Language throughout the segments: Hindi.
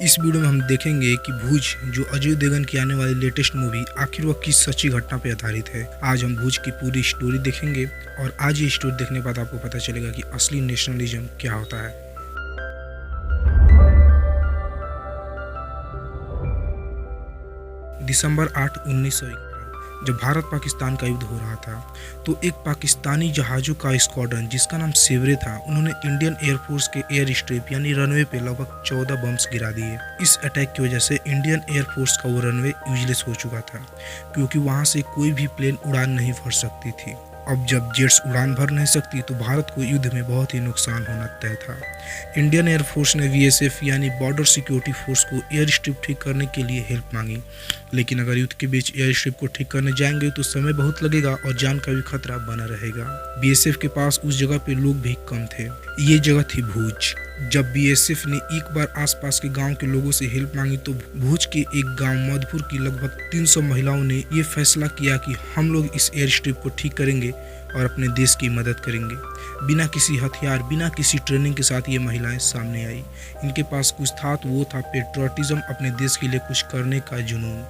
इस वीडियो में हम देखेंगे कि भूज जो अजय देवगन की आने वाली लेटेस्ट मूवी आखिर वह किस सच्ची घटना पर आधारित है। आज हम भूज की पूरी स्टोरी देखेंगे और आज ये स्टोरी देखने के बाद आपको पता चलेगा कि असली नेशनलिज्म क्या होता है। दिसंबर 8, 1951 जब भारत पाकिस्तान का युद्ध हो रहा था तो एक पाकिस्तानी जहाज़ों का स्क्वाड्रन जिसका नाम सेवरे था, उन्होंने इंडियन एयरफोर्स के एयर स्ट्रिप यानी रनवे पे लगभग 14 बम्स गिरा दिए। इस अटैक की वजह से इंडियन एयरफोर्स का वो रनवे यूजलेस हो चुका था क्योंकि वहाँ से कोई भी प्लेन उड़ान नहीं भर सकती थी। अब जब जेट्स उड़ान भर नहीं सकती तो भारत को युद्ध में बहुत ही नुकसान होना तय था। इंडियन एयरफोर्स ने बीएसएफ यानी बॉर्डर सिक्योरिटी फोर्स को एयर स्ट्रिप ठीक करने के लिए हेल्प मांगी, लेकिन अगर युद्ध के बीच एयर स्ट्रिप को ठीक करने जाएंगे तो समय बहुत लगेगा और जान का भी खतरा बना रहेगा। बीएसएफ के पास उस जगह पे लोग भी कम थे। ये जगह थी भूज। जब बीएसएफ ने एक बार आसपास के गांव के लोगों से हेल्प मांगी तो भूज के एक गांव मधुपुर की लगभग 300 महिलाओं ने ये फैसला किया कि हम लोग इस एयर स्ट्रिप को ठीक करेंगे और अपने देश की मदद करेंगे। बिना किसी हथियार, बिना किसी ट्रेनिंग के साथ ये महिलाएं सामने आई। इनके पास कुछ था तो वो था पेट्रियटिज्म, अपने देश के लिए कुछ करने का जुनून।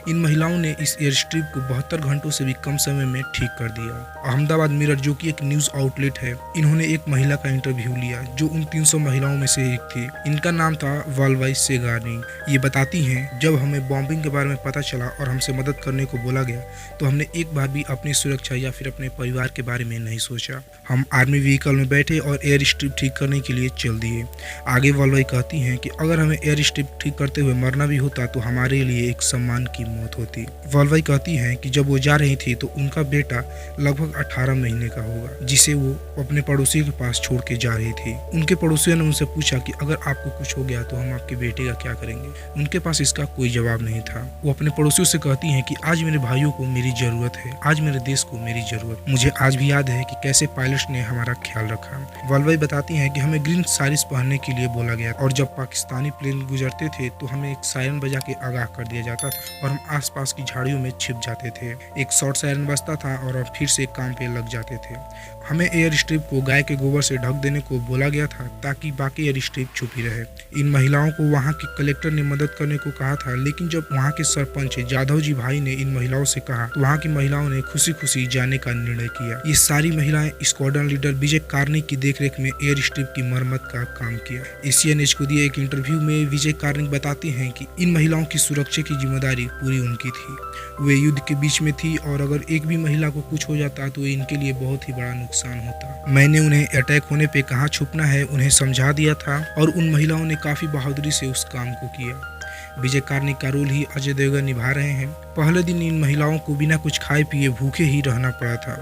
इन महिलाओं ने इस एयर स्ट्रिप को 72 घंटों से भी कम समय में ठीक कर दिया। अहमदाबाद मिरर जो कि एक न्यूज आउटलेट है, इन्होंने एक महिला का इंटरव्यू लिया जो उन 300 महिलाओं में से एक थी। इनका नाम था वालवाई सेगानी। ये बताती हैं, जब हमें बॉम्बिंग के बारे में पता चला और हमसे मदद करने को बोला गया तो हमने एक बार भी अपनी सुरक्षा या फिर अपने परिवार के बारे में नहीं सोचा। हम आर्मी व्हीकल में बैठे और एयर स्ट्रिप ठीक करने के लिए चल दिए। आगे वालवाई कहती हैं कि अगर हमें एयर स्ट्रिप ठीक करते हुए मरना भी होता तो हमारे लिए एक सम्मान की मौत होती। वालवाई कहती हैं कि जब वो जा रही थी तो उनका बेटा लगभग 18 महीने का होगा जिसे वो अपने पड़ोसी के पास छोड़ के जा रही थी। उनके पड़ोसियों ने उनसे पूछा कि अगर आपको कुछ हो गया तो हम आपके बेटे का क्या करेंगे। उनके पास इसका कोई जवाब नहीं था। वो अपने पड़ोसियों से कहती हैं कि आज मेरे भाइयों को मेरी जरूरत है, आज मेरे देश को मेरी जरूरत। मुझे आज भी याद है कि कैसे पायलट्स ने हमारा ख्याल रखा। वालवाई बताती हैं कि हमें ग्रीन साड़ीज पहनने के लिए बोला गया और जब पाकिस्तानी प्लेन गुजरते थे तो हमें एक सायरन बजा के आगाह कर दिया जाता था और हम आसपास की झाड़ियों में छिप जाते थे। एक शॉर्ट सायरन बजता था और हम फिर से काम पे लग जाते थे। हमें एयर स्ट्रिप को गाय के गोबर से ढक देने को बोला गया था ताकि बाकी एयर स्ट्रिप छुपी रहे। इन महिलाओं को वहाँ के कलेक्टर ने मदद करने को कहा था, लेकिन जब वहाँ के सरपंच जाधव जी भाई ने इन महिलाओं से कहा तो वहाँ की महिलाओं ने खुशी खुशी जाने का निर्णय किया। ये सारी महिलाएं स्क्वाड्रन लीडर विजय कार्निक की देखरेख में एयर स्ट्रिप की मरम्मत का काम किया। एशियन को दिए एक इंटरव्यू में विजय कार्निक बताते हैं कि इन महिलाओं की सुरक्षा की जिम्मेदारी पूरी उनकी थी। वे युद्ध के बीच में थी और अगर एक भी महिला को कुछ हो जाता तो इनके लिए बहुत ही बड़ा नुकसान होता। मैंने उन्हें अटैक होने पे कहाँ छुपना है उन्हें समझा दिया था और उन महिलाओं ने काफी बहादुरी से उस काम को किया। विजय कार्निक का रोल ही अजय देवगन निभा रहे हैं। पहले दिन इन महिलाओं को बिना कुछ खाए पिए भूखे ही रहना पड़ा था।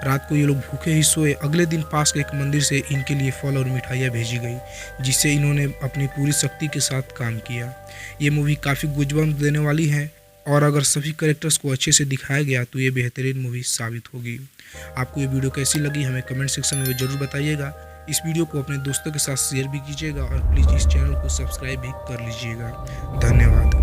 रात को ये लोग भूखे ही सोए। अगले दिन पास के एक मंदिर से इनके लिए फल और मिठाइयाँ भेजी गई जिससे इन्होंने अपनी पूरी शक्ति के साथ काम किया। ये मूवी काफ़ी गूज़बम्स देने वाली है और अगर सभी कैरेक्टर्स को अच्छे से दिखाया गया तो ये बेहतरीन मूवी साबित होगी। आपको ये वीडियो कैसी लगी हमें कमेंट सेक्शन में ज़रूर बताइएगा। इस वीडियो को अपने दोस्तों के साथ शेयर भी कीजिएगा और प्लीज़ इस चैनल को सब्सक्राइब भी कर लीजिएगा। धन्यवाद।